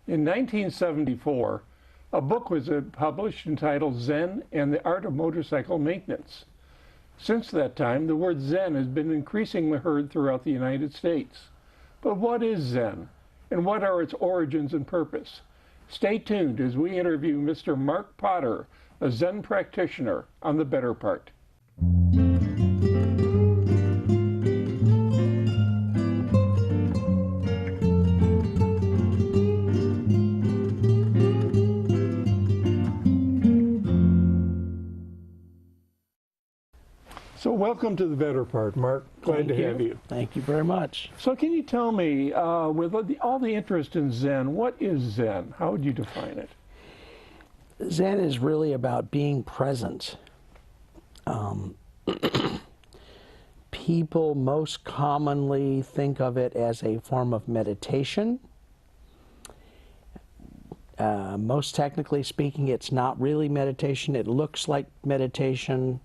In 1974, a book was published entitled Zen and the Art of Motorcycle Maintenance. Since that time, the word Zen has been increasingly heard throughout the United States. But what is Zen, and what are its origins and purpose? Stay tuned as we interview Mr. Marc Potter, a Zen practitioner, on The Better Part. So welcome to The Better Part, Marc. Glad to have you. Thank you very much. So can you tell me, with all the interest in Zen, what is Zen? How would you define it? Zen is really about being present. People most commonly think of it as a form of meditation. Most technically speaking, it's not really meditation. It looks like meditation.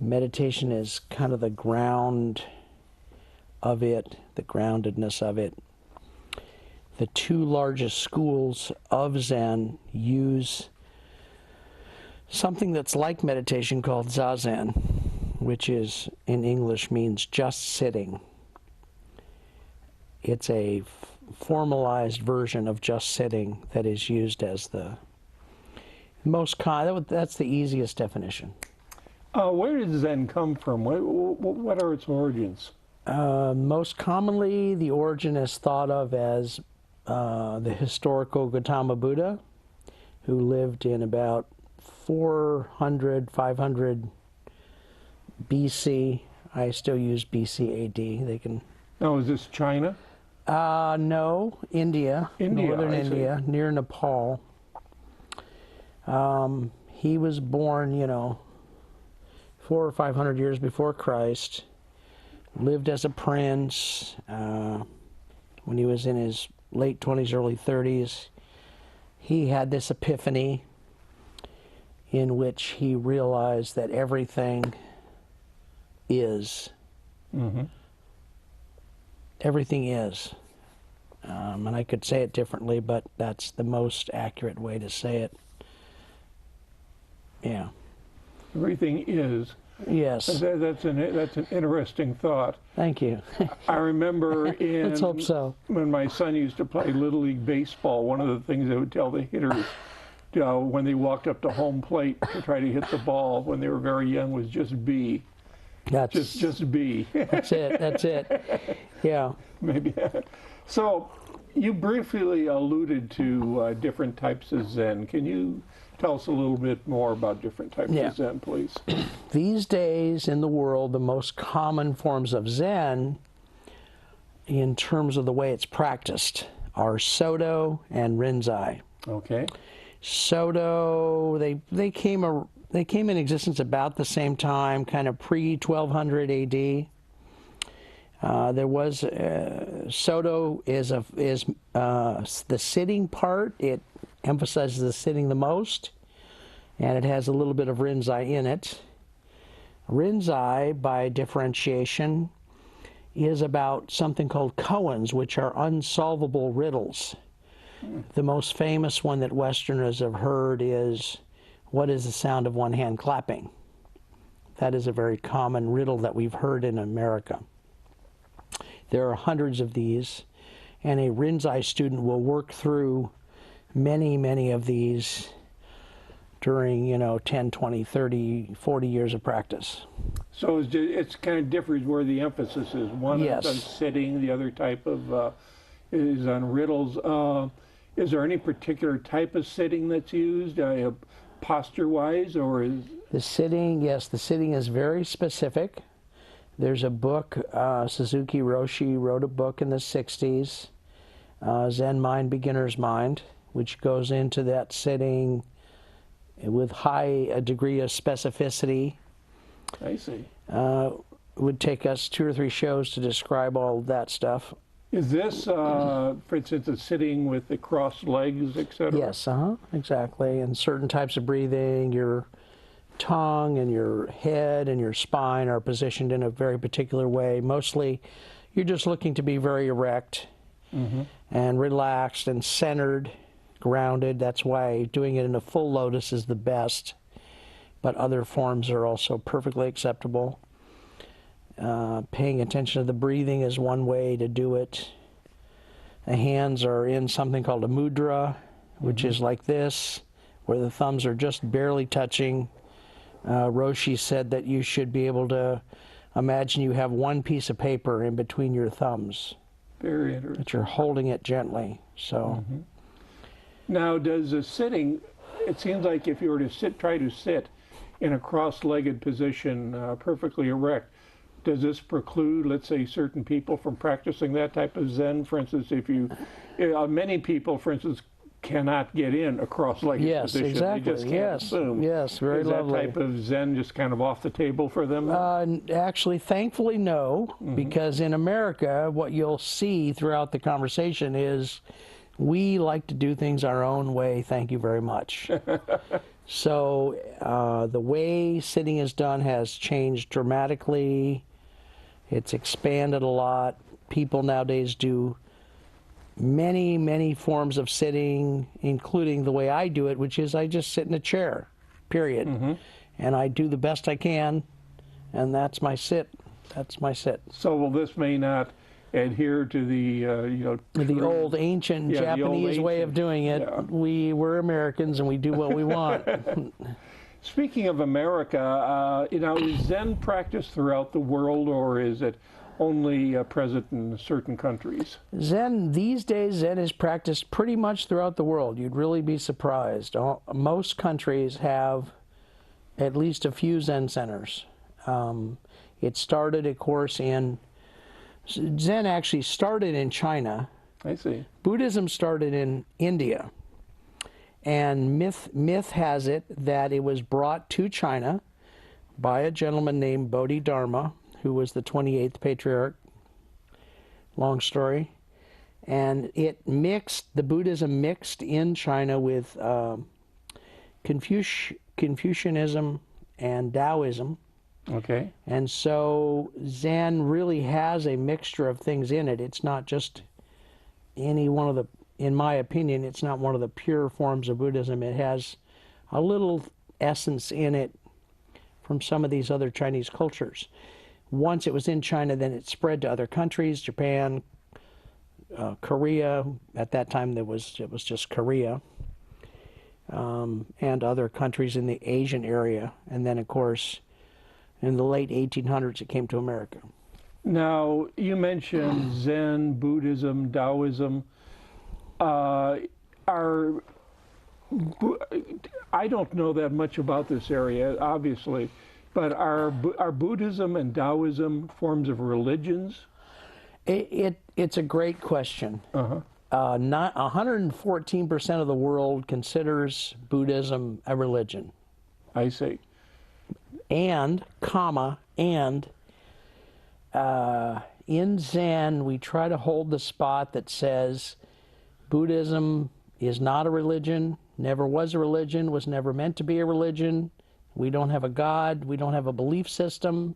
Meditation is kind of the ground of it, the groundedness of it. The two largest schools of Zen use something that's like meditation called Zazen, which is, in English, means just sitting. It's a formalized version of just sitting that is used as the most common. That's the easiest definition. Where does Zen come from? What are its origins? Most commonly, the origin is thought of as the historical Gautama Buddha, who lived in about 400, 500 BC. I still use BC AD. They can. Now, is this China? No, India. Northern India, near Nepal. He was born, 400 or 500 years before Christ, lived as a prince. When he was in his late 20s, early 30s, he had this epiphany in which he realized that everything is. Mm-hmm. Everything is. And I could say it differently, but that's the most accurate way to say it. Yeah. Everything is. Yes. That's an interesting thought. Thank you. I remember Let's hope so. When my son used to play Little League Baseball, one of the things they would tell the hitters when they walked up to home plate to try to hit the ball when they were very young was just be. Just be. That's it. That's it. Yeah. Maybe. So you briefly alluded to different types of Zen. Can you tell us a little bit more about different types of Zen, please? These days in the world, the most common forms of Zen, in terms of the way it's practiced, are Soto and Rinzai. Okay. Soto, they came in existence about the same time, kind of pre-1200 AD. There was Soto is the sitting part. It emphasizes the sitting the most, and it has a little bit of Rinzai in it. Rinzai, by differentiation, is about something called koans, which are unsolvable riddles. The most famous one that Westerners have heard is, what is the sound of one hand clapping? That is a very common riddle that we've heard in America. There are hundreds of these, and a Rinzai student will work through many of these during, 10, 20, 30, 40 years of practice. So it's kind of differs where the emphasis is. One is on sitting, the other type of is on riddles. Is there any particular type of sitting that's used, posture-wise, or is... The sitting, yes, the sitting is very specific. There's a book, Suzuki Roshi wrote a book in the 60s, Zen Mind, Beginner's Mind, which goes into that sitting with a degree of specificity. I see. It would take us 2 or 3 shows to describe all of that stuff. Is this, for instance, a sitting with the crossed legs, etc.? Yes, exactly. And certain types of breathing, your tongue and your head and your spine are positioned in a very particular way. Mostly, you're just looking to be very erect and relaxed and centered, grounded. That's why doing it in a full lotus is the best, but other forms are also perfectly acceptable. Paying attention to the breathing is one way to do it. The hands are in something called a mudra, which is like this, where the thumbs are just barely touching. Roshi said that you should be able to imagine you have one piece of paper in between your thumbs. Very interesting. That you're holding it gently. So. Now, does a sitting, it seems like if you were to try to sit in a cross-legged position, perfectly erect, does this preclude, let's say, certain people from practicing that type of Zen? For instance, if you, many people, for instance, cannot get in a cross-legged position. Yes, exactly. They just can't assume. Yes, very lovely. Is that type of Zen just kind of off the table for them? Actually, thankfully, no, because in America, what you'll see throughout the conversation is we like to do things our own way, thank you very much. So the way sitting is done has changed dramatically. It's expanded a lot. People nowadays do many, many forms of sitting, including the way I do it, which is I just sit in a chair, period. And I do the best I can, and that's my sit. That's my sit. So, well, this may not adhere to the, the old ancient Japanese way of doing it. Yeah. We're Americans, and we do what we want. Speaking of America, is Zen practiced throughout the world, or is it only present in certain countries? Zen, these days, Zen is practiced pretty much throughout the world. You'd really be surprised. Most countries have at least a few Zen centers. It started, of course, Zen actually started in China. I see. Buddhism started in India. And myth has it that it was brought to China by a gentleman named Bodhidharma, who was the 28th patriarch. Long story. And the Buddhism mixed in China with Confucianism and Taoism. Okay. And so Zen really has a mixture of things in it. It's not just any one of the, in my opinion, it's not one of the pure forms of Buddhism. It has a little essence in it from some of these other Chinese cultures. Once it was in China, then it spread to other countries, Japan, Korea. At that time, it was just Korea, and other countries in the Asian area. And then, of course, in the late 1800s, it came to America. Now, you mentioned Zen, Buddhism, Taoism. I don't know that much about this area, obviously, but are Buddhism and Taoism forms of religions? It's a great question. Not 114% of the world considers Buddhism a religion. I see. And in Zen, we try to hold the spot that says Buddhism is not a religion, never was a religion, was never meant to be a religion. We don't have a God, we don't have a belief system,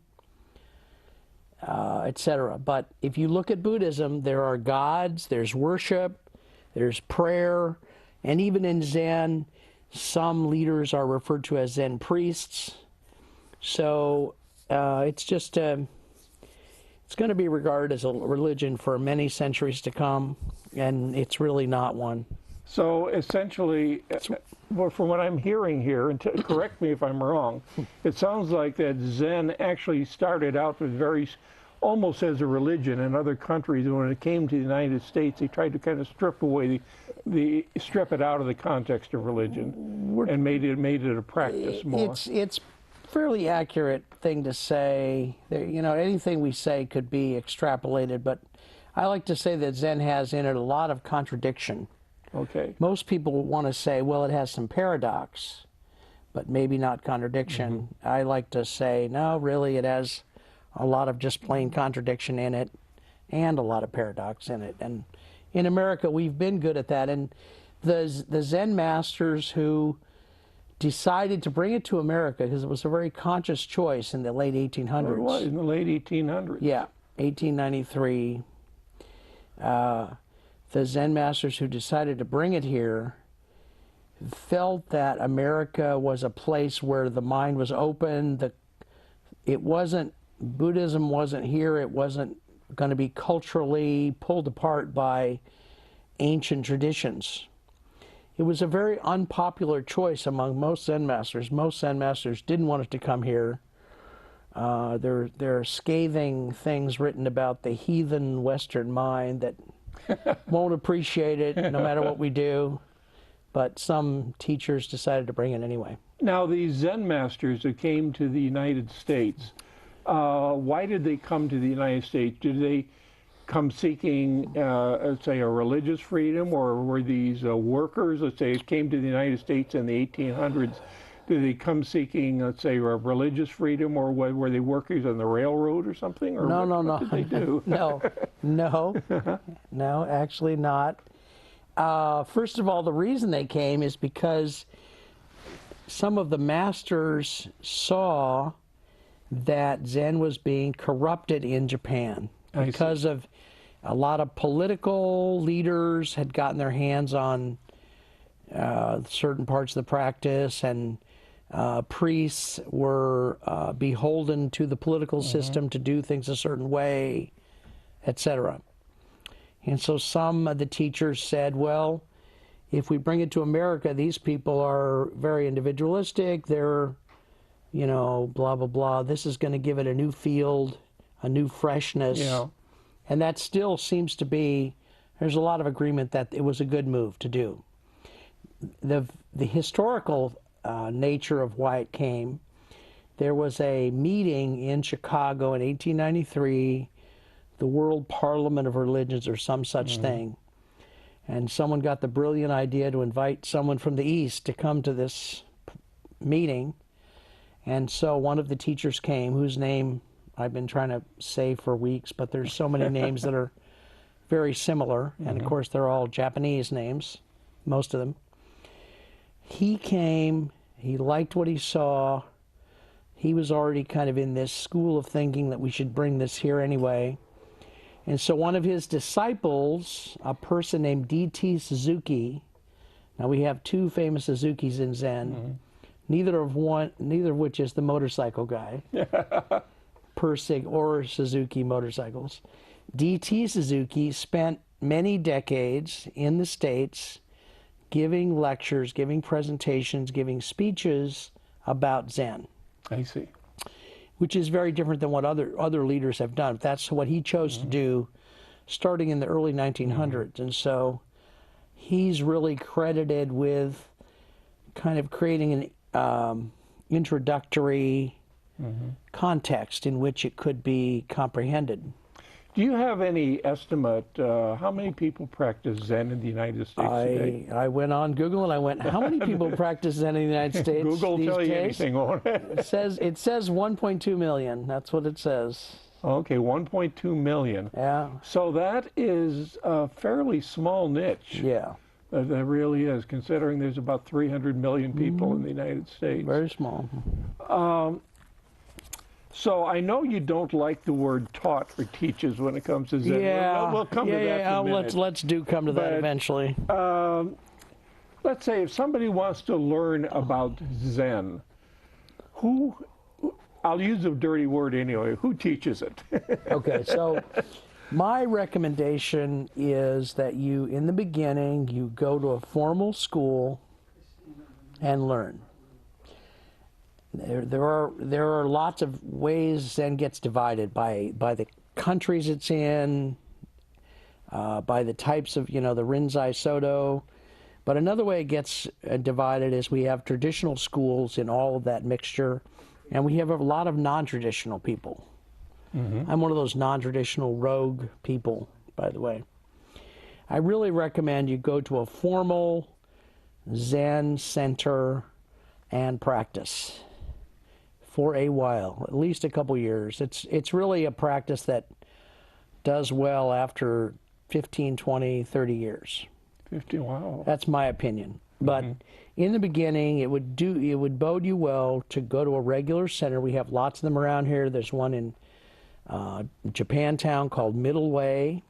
etc. But if you look at Buddhism, there are gods, there's worship, there's prayer, and even in Zen, some leaders are referred to as Zen priests. So it's just, it's going to be regarded as a religion for many centuries to come, and it's really not one. So essentially, well, from what I'm hearing here, and correct me if I'm wrong, it sounds like that Zen actually started out with almost as a religion in other countries, and when it came to the United States, they tried to kind of strip it out of the context of religion and made it a practice more. It's fairly accurate thing to say. Anything we say could be extrapolated, but I like to say that Zen has in it a lot of contradiction. Okay. Most people want to say, well, it has some paradox, but maybe not contradiction. I like to say, no, really, it has a lot of just plain contradiction in it and a lot of paradox in it. And in America, we've been good at that. And the Zen masters who decided to bring it to America, because it was a very conscious choice in the late 1800s. It was in the late 1800s. Yeah, 1893. the Zen masters who decided to bring it here felt that America was a place where the mind was open. Buddhism wasn't here. It wasn't going to be culturally pulled apart by ancient traditions. It was a very unpopular choice among most Zen masters. Most Zen masters didn't want it to come here. There are scathing things written about the heathen Western mind that won't appreciate it no matter what we do. But some teachers decided to bring it anyway. Now, these Zen masters that came to the United States, why did they come to the United States? Did they come seeking, let's say, a religious freedom, or were these workers, let's say, came to the United States in the 1800s? Did they come seeking, let's say, a religious freedom, or were they workers on the railroad or something? Or No, what did they do? No, actually not. First of all, the reason they came is because some of the masters saw that Zen was being corrupted in Japan because of a lot of political leaders had gotten their hands on certain parts of the practice, and priests were beholden to the political system to do things a certain way, etc. And so some of the teachers said, well, if we bring it to America, these people are very individualistic, they're, you know, blah, blah, blah. This is going to give it a new field, a new freshness. Yeah. And that still seems to be, there's a lot of agreement that it was a good move to do. The historical nature of why it came, there was a meeting in Chicago in 1893, the World Parliament of Religions or some such thing. And someone got the brilliant idea to invite someone from the East to come to this meeting. And so one of the teachers came, whose name I've been trying to say for weeks, but there's so many names that are very similar. And of course, they're all Japanese names, most of them. He came, he liked what he saw. He was already kind of in this school of thinking that we should bring this here anyway. And so one of his disciples, a person named D.T. Suzuki, now we have two famous Suzukis in Zen, neither of which is the motorcycle guy, Persig or Suzuki motorcycles. D.T. Suzuki spent many decades in the States giving lectures, giving presentations, giving speeches about Zen. I see. Which is very different than what other leaders have done. That's what he chose to do starting in the early 1900s. And so he's really credited with kind of creating an introductory context in which it could be comprehended. Do you have any estimate how many people practice Zen in the United States today? I went on Google and I went, how many people practice Zen in the United States Google these will tell you days? anything, won't it? It says 1.2 million. That's what it says. Okay, 1.2 million. Yeah. So that is a fairly small niche. Yeah. That really is, considering there's about 300 million people in the United States. Very small. So I know you don't like the word taught or teaches when it comes to Zen. Yeah. We'll come to that in a minute. Let's come to that But, eventually. Let's say if somebody wants to learn about Zen, I'll use a dirty word anyway, who teaches it? Okay, so my recommendation is that you, in the beginning, you go to a formal school and learn. There are lots of ways Zen gets divided by the countries it's in, by the types of, the Rinzai Soto. But another way it gets divided is we have traditional schools in all of that mixture, and we have a lot of non-traditional people. I'm one of those non-traditional rogue people, by the way. I really recommend you go to a formal Zen center and practice for a while, at least a couple years. It's really a practice that does well after 15, 20, 30 years. 50, wow. That's my opinion. But in the beginning, it would bode you well to go to a regular center. We have lots of them around here. There's one in Japantown called Middle Way.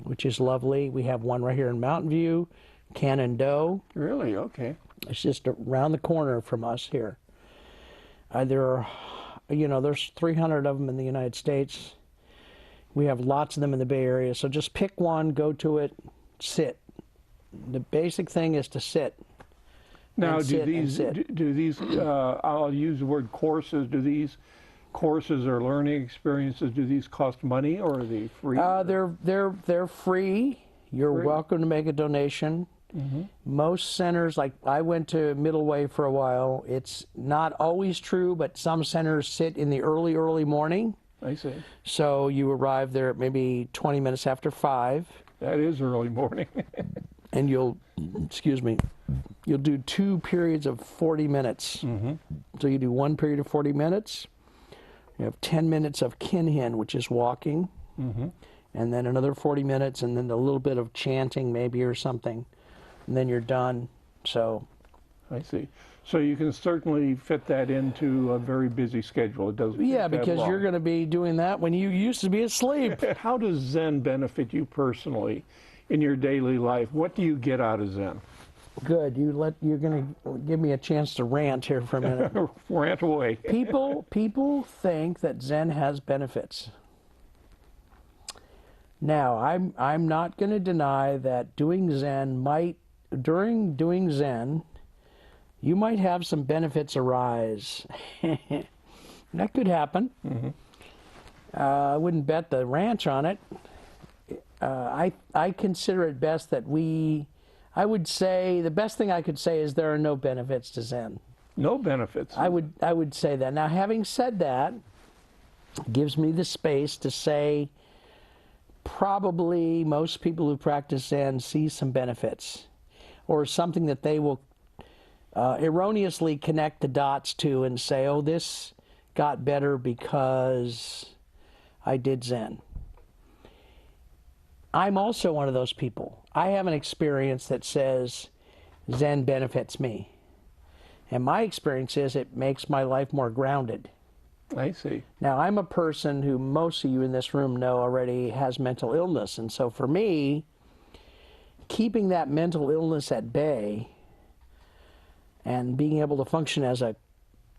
which is lovely. We have one right here in Mountain View, Cannon-Do. Really? Okay. It's just around the corner from us here. There are, there's 300 of them in the United States. We have lots of them in the Bay Area. So just pick one, go to it, sit. The basic thing is to sit. Now, do these, I'll use the word courses, do these courses or learning experiences, do these cost money or are they free? They're free. You're welcome to make a donation. Mm-hmm. Most centers, like I went to Middle Way for a while, it's not always true, but some centers sit in the early morning. I see. So you arrive there at maybe 20 minutes after 5. That is early morning. And you'll do 2 periods of 40 minutes. Mm-hmm. So you do 1 period of 40 minutes. You have 10 minutes of kinhin, which is walking. Mm-hmm. And then another 40 minutes, and then a little bit of chanting maybe or something. And then you're done. So I see. So you can certainly fit that into a very busy schedule. It doesn't. Yeah, because you're going to be doing that when you used to be asleep. How does Zen benefit you personally in your daily life? What do you get out of Zen? Good. You're going to give me a chance to rant here for a minute. Rant away. People think that Zen has benefits. Now, I'm not going to deny that during doing Zen, you might have some benefits arise. That could happen. Mm-hmm. I wouldn't bet the ranch on it. I consider it best that I would say, the best thing I could say is there are no benefits to Zen. No benefits? I would say that. Now, having said that, it gives me the space to say probably most people who practice Zen see some benefits or something that they will erroneously connect the dots to and say, oh, this got better because I did Zen. I'm also one of those people. I have an experience that says Zen benefits me. And my experience is it makes my life more grounded. I see. Now, I'm a person who most of you in this room know already has mental illness. And so for me, keeping that mental illness at bay and being able to function as a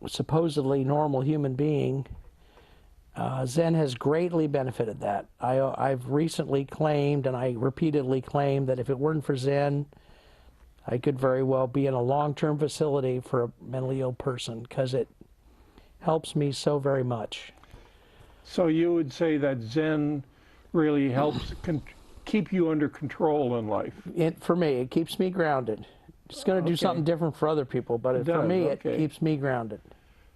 supposedly normal human being, Zen has greatly benefited that. I've recently claimed, and I repeatedly claim, that if it weren't for Zen, I could very well be in a long-term facility for a mentally ill person because it helps me so very much. So you would say that Zen really helps keep you under control in life? For me, it keeps me grounded. It's going to do something different for other people, but for me, it keeps me grounded.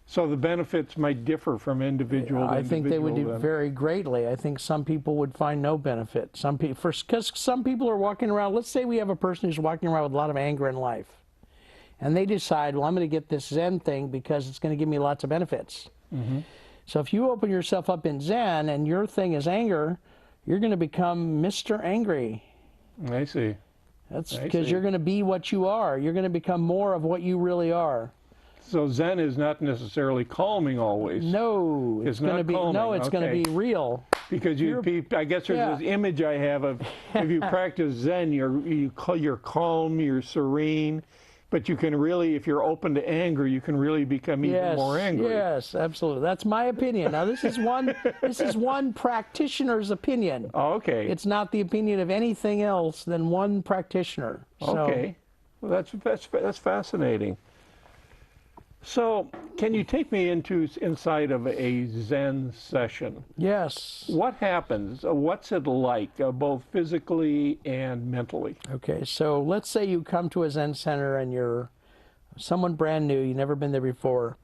So the benefits might differ from individual to individual. I think they would do very greatly. I think some people would find no benefit. Because some people are walking around, let's say we have a person who's walking around with a lot of anger in life. And they decide, well, I'm going to get this Zen thing because it's going to give me lots of benefits. Mm-hmm. So if you open yourself up in Zen and your thing is anger, you're going to become Mr. Angry. I see. That's because you're going to be what you are. You're going to become more of what you really are. So Zen is not necessarily calming always. No, it's going to be calming. No, it's going to be real. Because I guess there's this image I have of if you practice Zen, you're calm, you're serene, but you can really, if you're open to anger, you can really become even more angry. Yes, absolutely. That's my opinion. Now this is one practitioner's opinion. Oh, okay. It's not the opinion of anything else than one practitioner. Okay. Well, that's fascinating. So, can you take me inside of a Zen session? Yes. What happens? What's it like, both physically and mentally? Okay, so let's say you come to a Zen center and you're someone brand new, you've never been there before.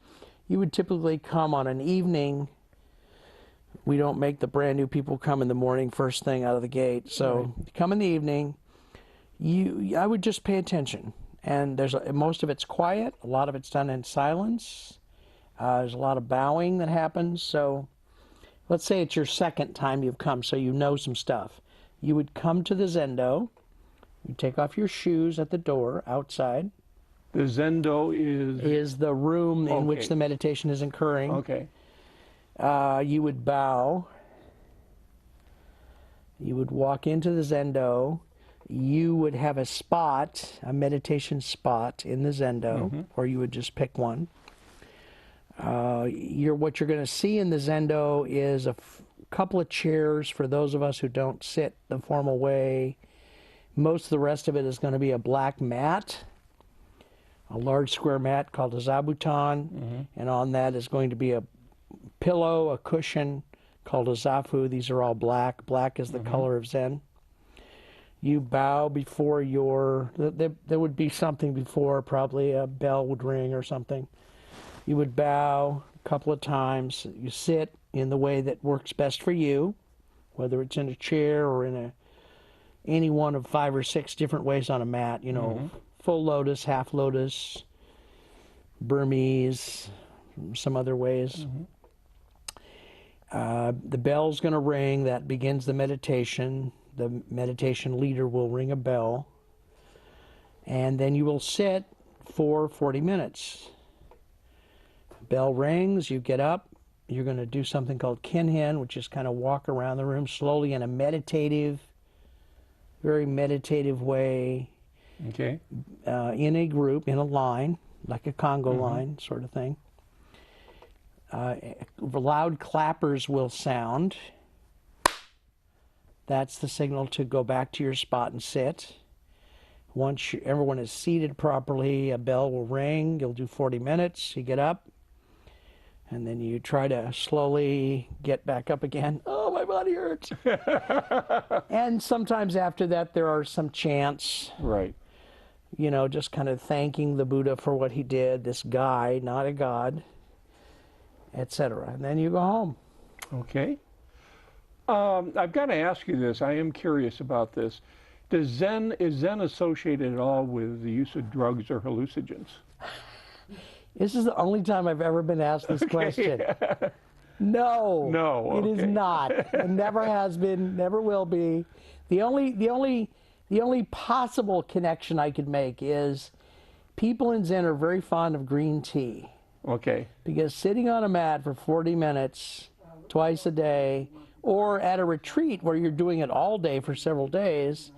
You would typically come on an evening. We don't make the brand new people come in the morning first thing out of the gate. So, you come in the evening. I would just pay attention. And most of it's quiet. A lot of it's done in silence. There's a lot of bowing that happens. So let's say it's your second time you've come, so you know some stuff. You would come to the Zendo. You take off your shoes at the door outside. The Zendo is the room in which the meditation is occurring. Okay. You would bow. You would walk into the Zendo. You would have a spot, a meditation spot in the Zendo, or you would just pick one. What you're going to see in the Zendo is a couple of chairs for those of us who don't sit the formal way. Most of the rest of it is going to be a black mat, a large square mat called a zabuton, and on that is going to be a pillow, a cushion called a zafu. These are all black. Black is the color of Zen. You bow before there would be something before, probably a bell would ring or something. You would bow a couple of times. You sit in the way that works best for you, whether it's in a chair or in any one of 5 or 6 different ways on a mat, full lotus, half lotus, Burmese, some other ways. The bell's going to ring. That begins the meditation. The meditation leader will ring a bell, and then you will sit for 40 minutes. Bell rings, you get up, you're going to do something called kinhin, which is kind of walk around the room slowly in a meditative, very meditative way. Okay. In a group, in a line, like a Congo line sort of thing. Loud clappers will sound. That's the signal to go back to your spot and sit. Once everyone is seated properly, a bell will ring. You'll do 40 minutes. You get up, and then you try to slowly get back up again. Oh, my body hurts. And sometimes after that, there are some chants. Right. Just kind of thanking the Buddha for what he did, this guy, not a god, etc. And then you go home. Okay. I've got to ask you this. I am curious about this. Is Zen associated at all with the use of drugs or hallucinogens? This is the only time I've ever been asked this question. No. No. Okay. It is not. It never has been, never will be. The only possible connection I could make is people in Zen are very fond of green tea. Okay. Because sitting on a mat for 40 minutes, twice a day, or at a retreat where you're doing it all day for several days,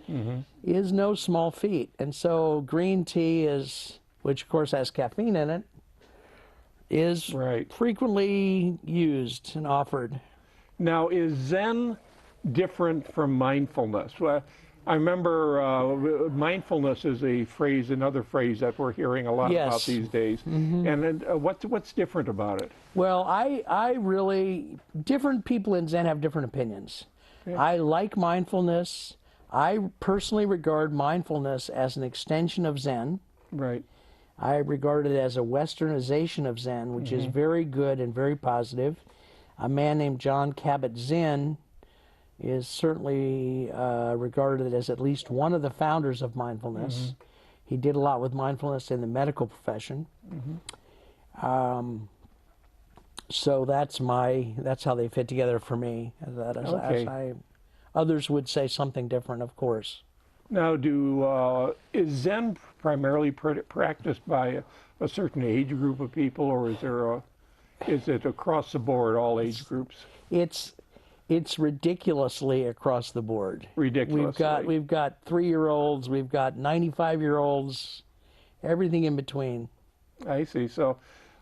is no small feat. And so green tea which of course has caffeine in it, is frequently used and offered. Now, is Zen different from mindfulness? Well, I remember mindfulness is another phrase that we're hearing a lot about these days. And what's different about it? Well, different people in Zen have different opinions. Okay. I like mindfulness. I personally regard mindfulness as an extension of Zen. Right. I regard it as a westernization of Zen, which is very good and very positive. A man named John Kabat-Zinn is certainly regarded as at least one of the founders of mindfulness. He did a lot with mindfulness in the medical profession. So that's how they fit together for me. Others would say something different, of course. Now, is Zen primarily practiced by a certain age group of people, or is it across the board, all age groups? It's ridiculously across the board. Ridiculously. We've got 3-year-olds, we've got 95-year-olds, everything in between. I see. So,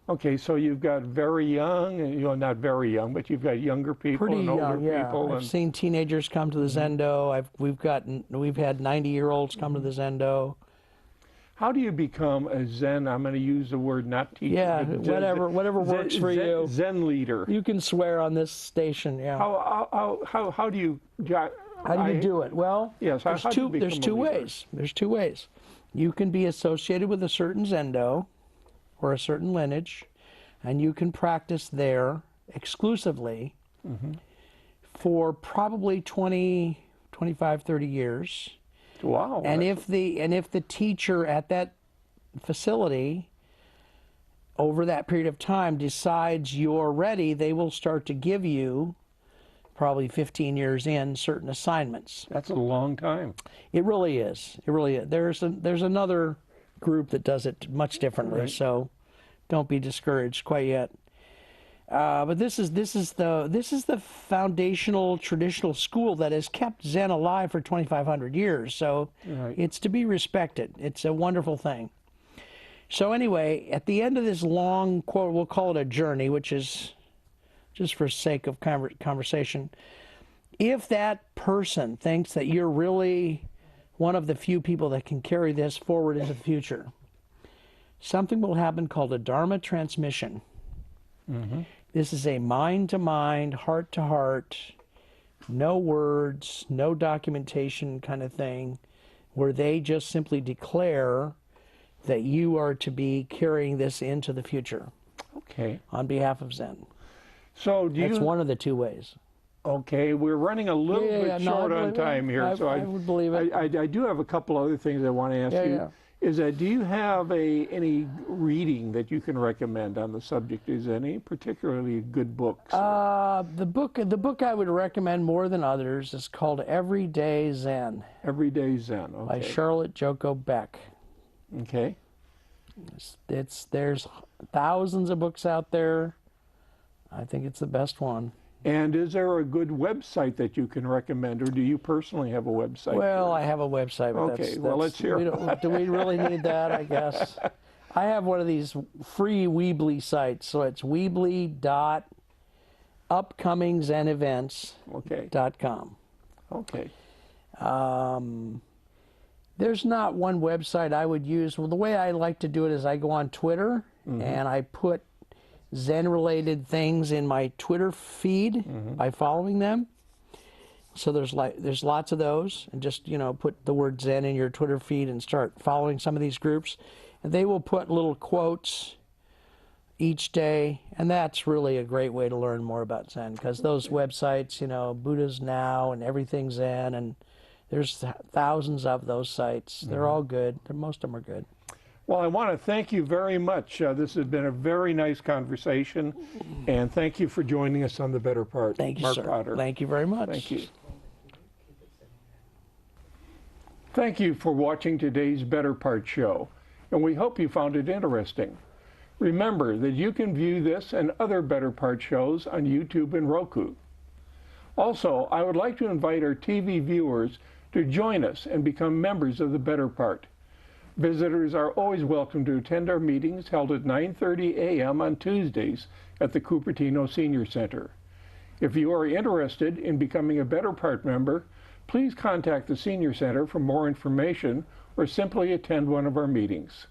okay, so you've got very young, not very young, but you've got younger people and older people. I've seen teenagers come to the Zendo. We've had 90-year-olds come to the Zendo. How do you become a Zen? I'm going to use the word not teacher. Yeah, whatever works for you. Zen leader. You can swear on this station. Yeah. How do you? How do you do it? Well, yes. There's two ways. There's 2 ways. You can be associated with a certain Zendo or a certain lineage, and you can practice there exclusively for probably 20, 25, 30 years. Wow. And if the teacher at that facility over that period of time decides you're ready, they will start to give you, probably 15 years in, certain assignments. That's a long time. It really is. It really is. There's another group that does it much differently, so don't be discouraged quite yet. But this is the foundational traditional school that has kept Zen alive for 2,500 years. So Right. it's to be respected. It's a wonderful thing. So anyway, at the end of this long quote, we'll call it a journey, which is just for sake of conversation. If that person thinks that you're really one of the few people that can carry this forward into the future, something will happen called a Dharma transmission. Mm-hmm. This is a mind-to-mind, heart-to-heart, no words, no documentation kind of thing, where they just simply declare that you are to be carrying this into the future. Okay. On behalf of Zen. So That's one of the two ways. Okay, we're running a little bit short on time here, I so I would believe it. I do have a couple other things I want to ask you. Yeah. Is that, do you have any reading that you can recommend on the subject? Is any particularly good books? The book I would recommend more than others is called Everyday Zen. Everyday Zen. Okay. By Charlotte Joko Beck. Okay. There's thousands of books out there. I think it's the best one. And is there a good website that you can recommend, or do you personally have a website? Well, I have a website. But okay, well, let's hear it. Do we really need that, I guess? I have one of these free Weebly sites, so it's weebly.upcomingzenevents.com. Okay. There's not one website I would use. Well, the way I like to do it is I go on Twitter, and I put Zen-related things in my Twitter feed by following them. So there's lots of those, and just put the word Zen in your Twitter feed and start following some of these groups, and they will put little quotes each day, and that's really a great way to learn more about Zen, because those websites, Buddha's Now and Everything Zen, and there's thousands of those sites. They're all good. Most of them are good. Well, I want to thank you very much. This has been a very nice conversation, and thank you for joining us on The Better Part. Thank you, Marc sir. Potter. Thank you very much. Thank you. Thank you for watching today's Better Part show, and we hope you found it interesting. Remember that you can view this and other Better Part shows on YouTube and Roku. Also, I would like to invite our TV viewers to join us and become members of The Better Part. Visitors are always welcome to attend our meetings held at 9:30 a.m. on Tuesdays at the Cupertino Senior Center. If you are interested in becoming a Better Part member, please contact the Senior Center for more information or simply attend one of our meetings.